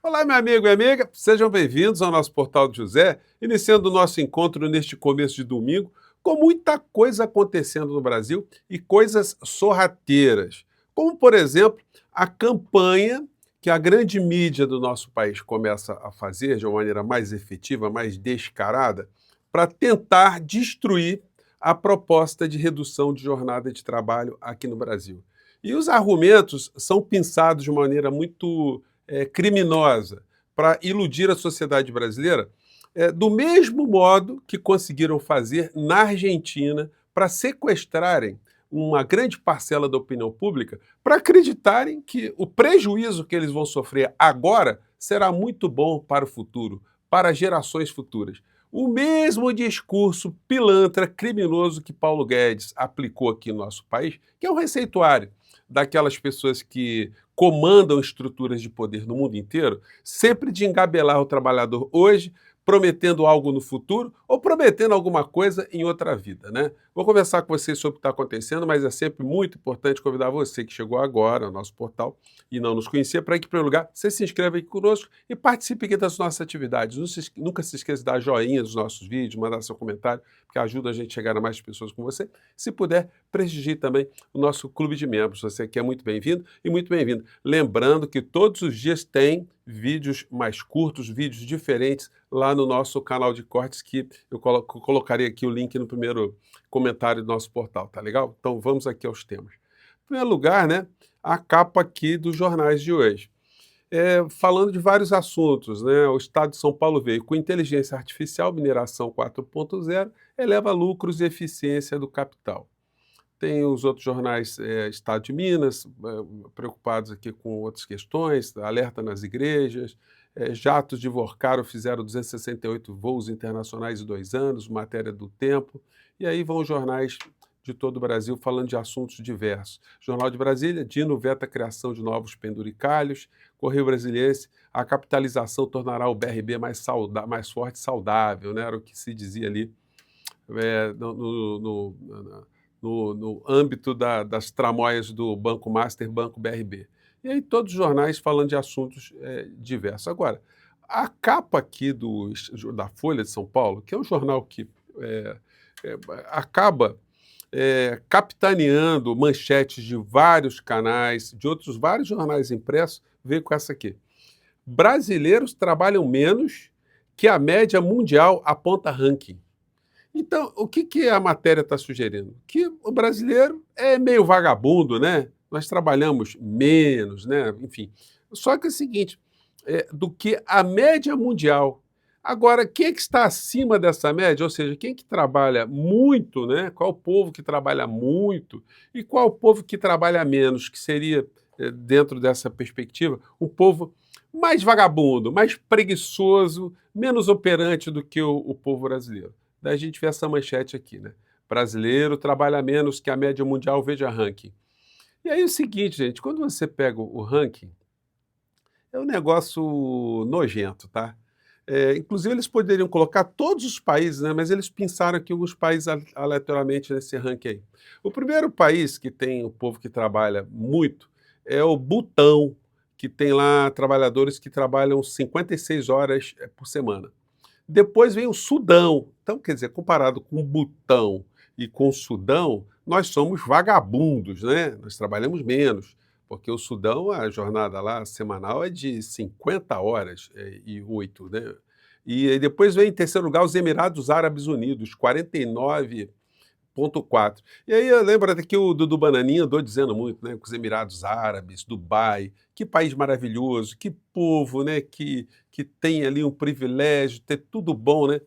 Olá, meu amigo e amiga, sejam bem-vindos ao nosso Portal de José, iniciando o nosso encontro neste começo de domingo, com muita coisa acontecendo no Brasil e coisas sorrateiras, como, por exemplo, a campanha que a grande mídia do nosso país começa a fazer de uma maneira mais efetiva, mais descarada, para tentar destruir a proposta de redução de jornada de trabalho aqui no Brasil. E os argumentos são pensados de maneira muito criminosa para iludir a sociedade brasileira, do mesmo modo que conseguiram fazer na Argentina para sequestrarem uma grande parcela da opinião pública para acreditarem que o prejuízo que eles vão sofrer agora será muito bom para o futuro, para gerações futuras. O mesmo discurso pilantra, criminoso que Paulo Guedes aplicou aqui no nosso país, que é um receituário daquelas pessoas que comandam estruturas de poder no mundo inteiro, sempre de engabelar o trabalhador hoje, prometendo algo no futuro ou prometendo alguma coisa em outra vida, né? Vou conversar com vocês sobre o que está acontecendo, mas é sempre muito importante convidar você que chegou agora ao nosso portal e não nos conhecia, para que, em primeiro lugar, você se inscreva aqui conosco e participe aqui das nossas atividades. Nunca se esqueça de dar joinha nos nossos vídeos, mandar seu comentário, porque ajuda a gente a chegar a mais pessoas como você. Se puder, prestigie também o nosso clube de membros. Você aqui é muito bem-vindo e muito bem-vindo. Lembrando que todos os dias tem vídeos mais curtos, vídeos diferentes lá no nosso canal de cortes, que eu colocarei aqui o link no primeiro comentário do nosso portal, tá legal? Então vamos aqui aos temas. Em primeiro lugar, né, a capa aqui dos jornais de hoje. Falando de vários assuntos, né? O Estado de São Paulo veio com inteligência artificial, mineração 4.0, eleva lucros e eficiência do capital. Tem os outros jornais, Estado de Minas, preocupados aqui com outras questões, alerta nas igrejas, jatos de Vorcaro fizeram 268 voos internacionais em 2 anos, matéria do Tempo, e aí vão os jornais de todo o Brasil falando de assuntos diversos. Jornal de Brasília, Dino veta a criação de novos penduricalhos, Correio Brasiliense, a capitalização tornará o BRB mais forte e saudável, né? Era o que se dizia ali no âmbito das tramóias do Banco Master, Banco BRB. E aí todos os jornais falando de assuntos diversos. Agora, a capa aqui da Folha de São Paulo, que é um jornal que acaba capitaneando manchetes de vários canais, de outros vários jornais impressos, veio com essa aqui. Brasileiros trabalham menos que a média mundial aponta ranking. Então, o que a matéria está sugerindo? Que o brasileiro é meio vagabundo, né? Nós trabalhamos menos, né? Enfim. Só que é o seguinte, do que a média mundial. Agora, quem é que está acima dessa média? Ou seja, quem que trabalha muito, né? Qual o povo que trabalha muito e qual o povo que trabalha menos, que seria, dentro dessa perspectiva, um povo mais vagabundo, mais preguiçoso, menos operante do que o povo brasileiro. Daí a gente vê essa manchete aqui, né? Brasileiro trabalha menos que a média mundial, veja ranking. E aí é o seguinte, gente, quando você pega o ranking, é um negócio nojento, tá? Inclusive, eles poderiam colocar todos os países, né? Mas eles pensaram aqui alguns países aleatoriamente nesse ranking aí. O primeiro país que tem o povo que trabalha muito é o Butão, que tem lá trabalhadores que trabalham 56 horas por semana. Depois vem o Sudão. Então, quer dizer, comparado com o Butão e com o Sudão, nós somos vagabundos, né? Nós trabalhamos menos, porque o Sudão, a jornada lá semanal é de 50 horas e 8, né? E aí depois vem, em terceiro lugar, os Emirados Árabes Unidos, 49,4. E aí eu lembro até que o Dudu Bananinha andou dizendo muito, né, com os Emirados Árabes, Dubai, que país maravilhoso, que povo, né, que tem ali um privilégio, ter tudo bom, né?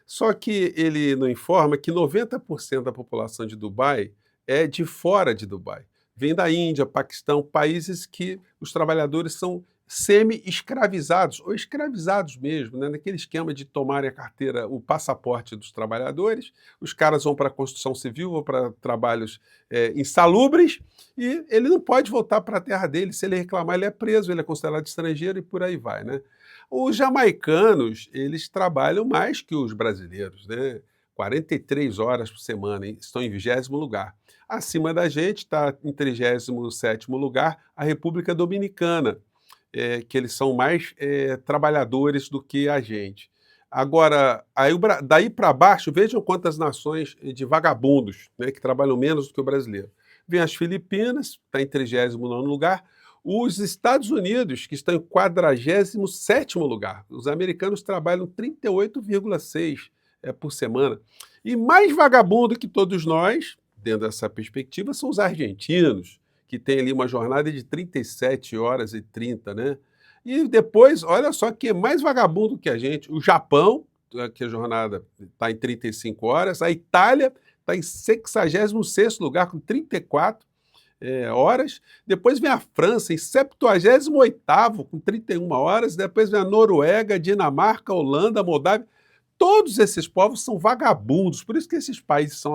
Só que ele não informa que 90% da população de Dubai é de fora de Dubai. Vem da Índia, Paquistão, países que os trabalhadores são semi-escravizados, ou escravizados mesmo, né? Naquele esquema de tomarem a carteira, o passaporte dos trabalhadores, os caras vão para a construção civil, vão para trabalhos insalubres, e ele não pode voltar para a terra dele. Se ele reclamar, ele é preso, ele é considerado estrangeiro e por aí vai, né? Os jamaicanos, eles trabalham mais que os brasileiros, né? 43 horas por semana, estão em 20º lugar. Acima da gente está em 37º lugar a República Dominicana. que eles são mais trabalhadores do que a gente. Agora, aí daí para baixo, vejam quantas nações de vagabundos, né, que trabalham menos do que o brasileiro. Vem as Filipinas, está em 39º lugar, os Estados Unidos, que estão em 47º lugar. Os americanos trabalham 38,6 por semana. E mais vagabundo que todos nós, dentro dessa perspectiva, são os argentinos, que têm ali uma jornada de 37 horas e 30, né? E depois, olha só que é mais vagabundo que a gente, o Japão, que a jornada está em 35 horas, a Itália está em 66º lugar, com 34 horas, depois vem a França em 78º, com 31 horas, depois vem a Noruega, Dinamarca, Holanda, Moldávia. Todos esses povos são vagabundos, por isso que esses países são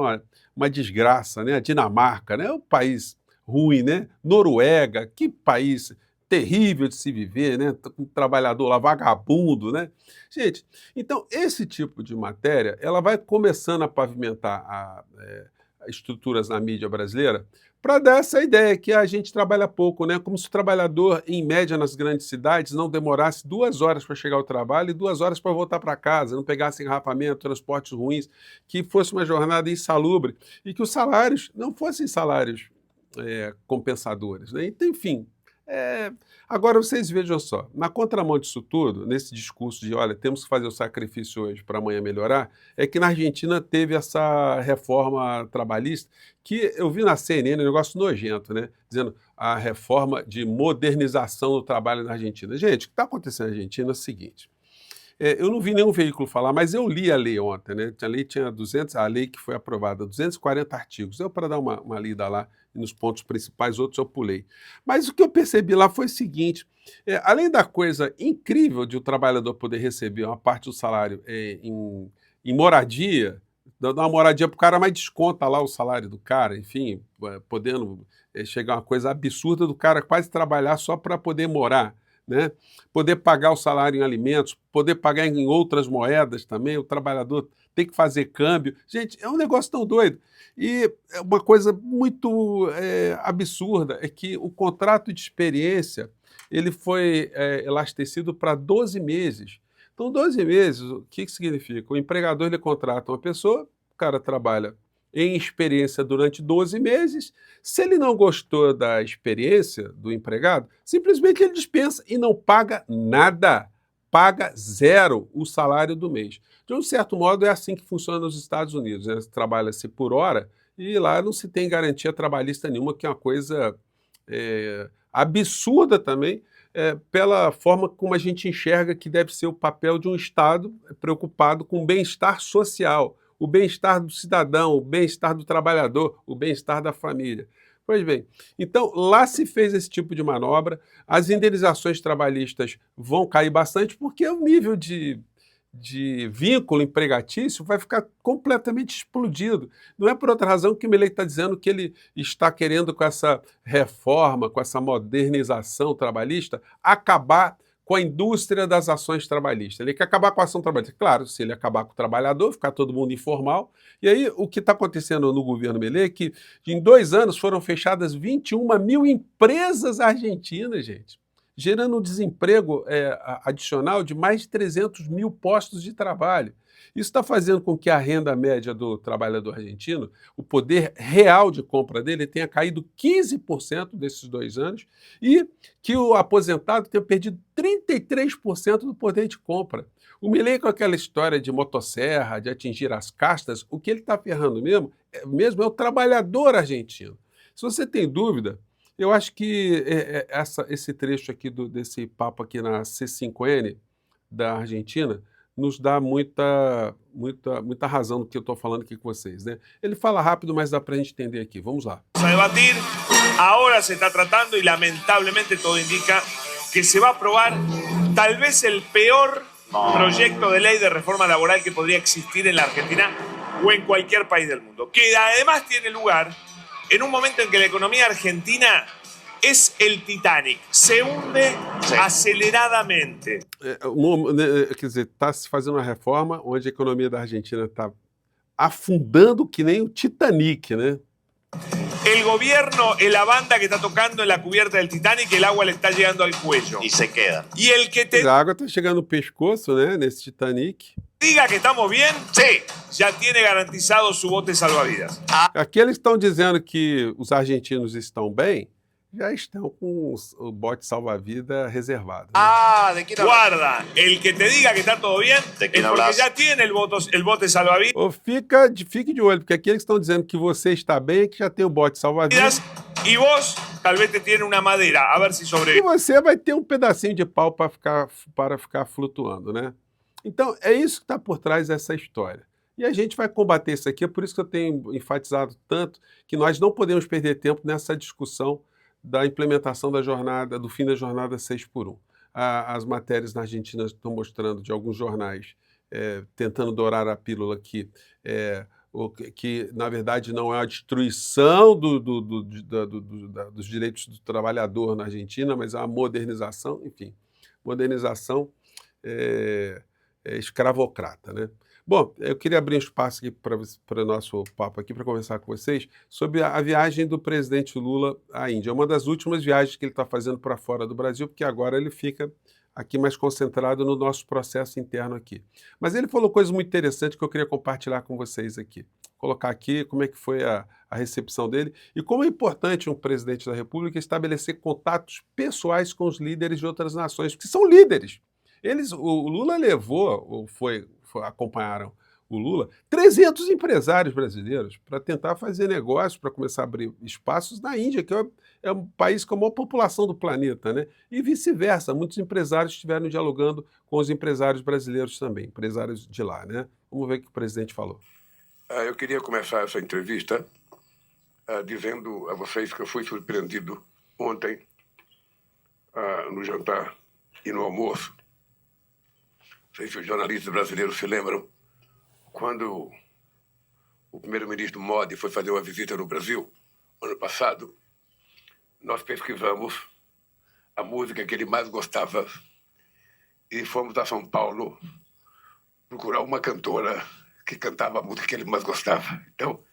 uma desgraça, né? A Dinamarca, né? É um país ruim, né? Noruega, que país terrível de se viver, né? Um trabalhador lá vagabundo, né? Gente, então esse tipo de matéria, ela vai começando a pavimentar estruturas na mídia brasileira para dar essa ideia que a gente trabalha pouco, né? Como se o trabalhador, em média, nas grandes cidades, não demorasse 2 horas para chegar ao trabalho e 2 horas para voltar para casa, não pegasse engarrafamento, transportes ruins, que fosse uma jornada insalubre e que os salários não fossem salários compensadores, né? Então, enfim, agora vocês vejam só, na contramão disso tudo, nesse discurso de, olha, temos que fazer o sacrifício hoje para amanhã melhorar, é que na Argentina teve essa reforma trabalhista, que eu vi na CNN, um negócio nojento, né? Dizendo a reforma de modernização do trabalho na Argentina. Gente, o que está acontecendo na Argentina é o seguinte, eu não vi nenhum veículo falar, mas eu li a lei ontem, né? A lei tinha a lei que foi aprovada, 240 artigos. Eu, para dar uma lida lá, nos pontos principais, outros eu pulei. Mas o que eu percebi lá foi o seguinte, além da coisa incrível de o trabalhador poder receber uma parte do salário em moradia, dar uma moradia para o cara, mas desconta lá o salário do cara, enfim, podendo chegar a uma coisa absurda do cara quase trabalhar só para poder morar, né? Poder pagar o salário em alimentos, poder pagar em outras moedas também, o trabalhador tem que fazer câmbio. Gente, é um negócio tão doido. E uma coisa muito absurda é que o contrato de experiência ele foi elastecido para 12 meses. Então, 12 meses, o que significa? O empregador ele contrata uma pessoa, o cara trabalha em experiência durante 12 meses. Se ele não gostou da experiência do empregado, simplesmente ele dispensa e não paga nada. Paga zero o salário do mês. De um certo modo, é assim que funciona nos Estados Unidos, né? Trabalha-se por hora e lá não se tem garantia trabalhista nenhuma, que é uma coisa absurda também, pela forma como a gente enxerga que deve ser o papel de um Estado preocupado com o bem-estar social, o bem-estar do cidadão, o bem-estar do trabalhador, o bem-estar da família. Pois bem, então lá se fez esse tipo de manobra, as indenizações trabalhistas vão cair bastante porque o nível de vínculo empregatício vai ficar completamente explodido. Não é por outra razão que o Milei está dizendo que ele está querendo, com essa reforma, com essa modernização trabalhista, acabar com a indústria das ações trabalhistas. Ele quer acabar com a ação trabalhista. Claro, se ele acabar com o trabalhador, ficar todo mundo informal. E aí, o que está acontecendo no governo Milei é que, em 2 anos, foram fechadas 21 mil empresas argentinas, gente, gerando um desemprego adicional de mais de 300 mil postos de trabalho. Isso está fazendo com que a renda média do trabalhador argentino, o poder real de compra dele, tenha caído 15% desses 2 anos e que o aposentado tenha perdido 33% do poder de compra. O Milei, com aquela história de motosserra, de atingir as castas, o que ele está ferrando mesmo é o trabalhador argentino. Se você tem dúvida, eu acho que esse trecho aqui desse papo aqui na C5N da Argentina nos dá muita razão no que eu estou falando aqui com vocês, né? Ele fala rápido, mas dá para a gente entender aqui. Vamos lá. A debatir, ahora se está tratando y lamentablemente todo indica que se va a aprobar tal vez el peor proyecto de ley de reforma laboral que podría existir en la Argentina o en cualquier país del mundo, que además tiene lugar en un momento en que la economía argentina es el Titanic, se hunde aceleradamente. Quer dizer, está se fazendo uma reforma onde a economia da Argentina está afundando que nem o Titanic, né? el gobierno es la banda que está tocando en la cubierta del Titanic, el agua le está llegando al cuello. Y se quedan. Y el que te A água está chegando no pescoço, né, nesse Titanic. diga que estamos bien, Sí. ya tiene garantizado su bote salvavidas. Aqueles que estão dizendo que os argentinos estão bem, já estão com o bote salva-vida reservado. Né? Ah, ¿de quién hablas? Guarda, el que te diga que está todo bien ¿De es quién porque hablas? ya tiene el bote salvavidas Ou fique de olho, porque aqueles que estão dizendo que você está bem é que já tem o bote salva-vidas. y vos tal vez te tiene una madera, a ver si E sobrevive. você vai ter um pedacinho de pau para ficar flutuando, né? Então, é isso que está por trás dessa história. E a gente vai combater isso aqui, é por isso que eu tenho enfatizado tanto que nós não podemos perder tempo nessa discussão da implementação da jornada, do fim da jornada 6x1. As matérias na Argentina estão mostrando, de alguns jornais, tentando dourar a pílula que na verdade não é a destruição dos direitos do trabalhador na Argentina, mas a modernização, enfim, modernização escravocrata, né? Bom, eu queria abrir um espaço aqui para o nosso papo aqui, para conversar com vocês sobre a viagem do presidente Lula à Índia. É uma das últimas viagens que ele está fazendo para fora do Brasil, porque agora ele fica aqui mais concentrado no nosso processo interno aqui. Mas ele falou coisas muito interessantes que eu queria compartilhar com vocês aqui. Colocar aqui como é que foi a recepção dele e como é importante um presidente da República estabelecer contatos pessoais com os líderes de outras nações, porque são líderes. O Lula levou, acompanharam o Lula, 300 empresários brasileiros para tentar fazer negócio, para começar a abrir espaços na Índia, que é um país com a maior população do planeta, né? E vice-versa, muitos empresários estiveram dialogando com os empresários brasileiros também, empresários de lá, né? Vamos ver o que o presidente falou. Eu queria começar essa entrevista dizendo a vocês que eu fui surpreendido ontem no jantar e no almoço. Não sei se os jornalistas brasileiros se lembram, quando o primeiro-ministro Modi foi fazer uma visita no Brasil, ano passado, nós pesquisamos a música que ele mais gostava e fomos a São Paulo procurar uma cantora que cantava a música que ele mais gostava. Então,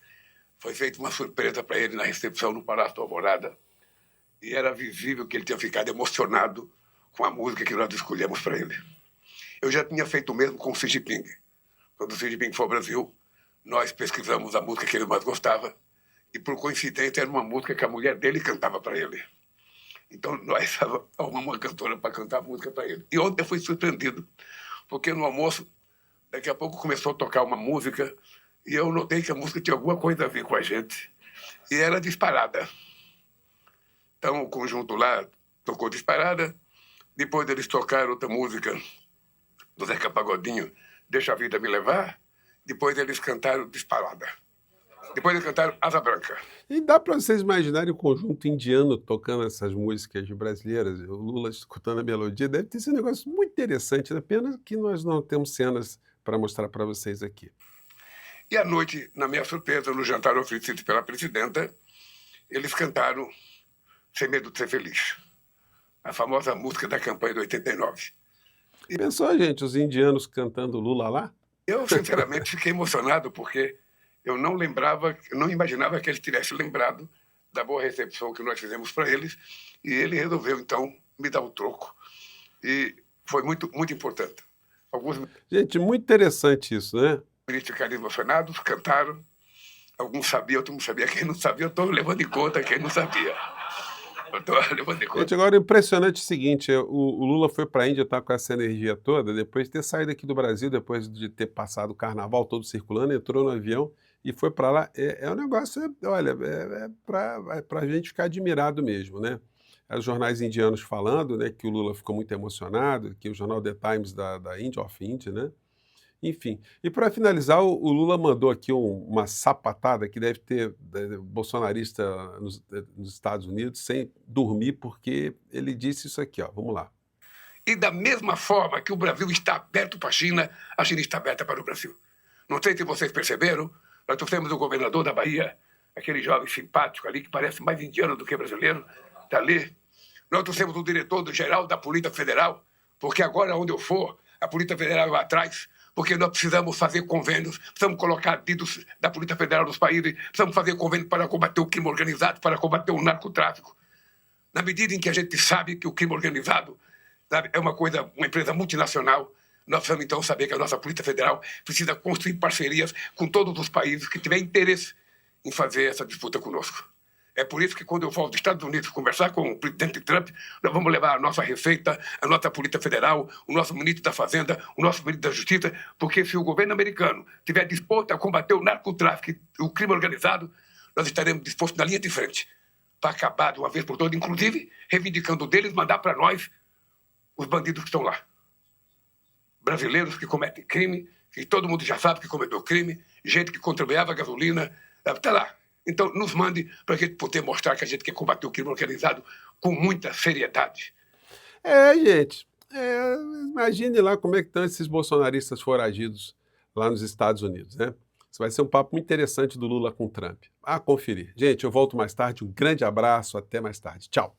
foi feita uma surpresa para ele na recepção no Palácio do Alvorada e era visível que ele tinha ficado emocionado com a música que nós escolhemos para ele. Eu já tinha feito o mesmo com o Xi Jinping. Quando o Xi Jinping foi ao Brasil, nós pesquisamos a música que ele mais gostava e, por coincidência, era uma música que a mulher dele cantava para ele. Então, nós arrumamos uma cantora para cantar a música para ele. E ontem eu fui surpreendido, porque no almoço, daqui a pouco começou a tocar uma música e eu notei que a música tinha alguma coisa a ver com a gente. E era Disparada. Então, o conjunto lá tocou Disparada. Depois eles tocaram outra música do Zeca Pagodinho, Deixa a Vida Me Levar. Depois eles cantaram Disparada. Depois eles cantaram Asa Branca. E dá para vocês imaginarem o conjunto indiano tocando essas músicas brasileiras, o Lula escutando a melodia, deve ter sido um negócio muito interessante, né? Pena que nós não temos cenas para mostrar para vocês aqui. E à noite, na minha surpresa, no jantar oferecido pela presidenta, eles cantaram Sem Medo de Ser Feliz, a famosa música da campanha de 89. Pensou, gente, os indianos cantando Lula lá? Eu, sinceramente, fiquei emocionado porque eu não imaginava que ele tivesse lembrado da boa recepção que nós fizemos para eles e ele resolveu, então, me dar o troco. E foi muito, muito importante. Alguns Gente, muito interessante isso, né? ministros ficaram emocionados, cantaram. Alguns sabiam, outros não sabiam. Quem não sabia, eu estou levando em conta quem não sabia. Eu estou levando em conta. Gente, agora o impressionante é o seguinte, o Lula foi para a Índia, tá com essa energia toda, depois de ter saído aqui do Brasil, depois de ter passado o carnaval todo circulando, entrou no avião e foi para lá. É um negócio, olha, para a gente ficar admirado mesmo, né? Os jornais indianos falando, né, que o Lula ficou muito emocionado, que o jornal The Times da India, of India, né? Enfim, e para finalizar, o Lula mandou aqui uma sapatada que deve ter bolsonarista nos Estados Unidos sem dormir, porque ele disse isso aqui, ó. Vamos lá. E da mesma forma que o Brasil está aberto para a China está aberta para o Brasil. Não sei se vocês perceberam, nós trouxemos o governador da Bahia, aquele jovem simpático ali, que parece mais indiano do que brasileiro, está ali. Nós trouxemos o diretor-geral da Polícia Federal, porque agora, onde eu for, a Polícia Federal vai atrás, porque nós precisamos fazer convênios, precisamos colocar dedos da Polícia Federal nos países, precisamos fazer convênios para combater o crime organizado, para combater o narcotráfico. Na medida em que a gente sabe que o crime organizado, sabe, é uma empresa multinacional, nós precisamos então saber que a nossa Polícia Federal precisa construir parcerias com todos os países que tiverem interesse em fazer essa disputa conosco. É por isso que quando eu volto dos Estados Unidos conversar com o presidente Trump, nós vamos levar a nossa Receita, a nossa Polícia Federal, o nosso ministro da Fazenda, o nosso ministro da Justiça, porque se o governo americano estiver disposto a combater o narcotráfico e o crime organizado, nós estaremos dispostos na linha de frente para acabar de uma vez por todas, inclusive reivindicando deles, mandar para nós os bandidos que estão lá. Brasileiros que cometem crime, que todo mundo já sabe que cometeu crime, gente que contrabandeava a gasolina, está lá. Então, nos mande para a gente poder mostrar que a gente quer combater o crime organizado com muita seriedade. Gente, imagine lá como é que estão esses bolsonaristas foragidos lá nos Estados Unidos, né? Isso vai ser um papo muito interessante do Lula com o Trump. A conferir. Gente, eu volto mais tarde. Um grande abraço. Até mais tarde. Tchau.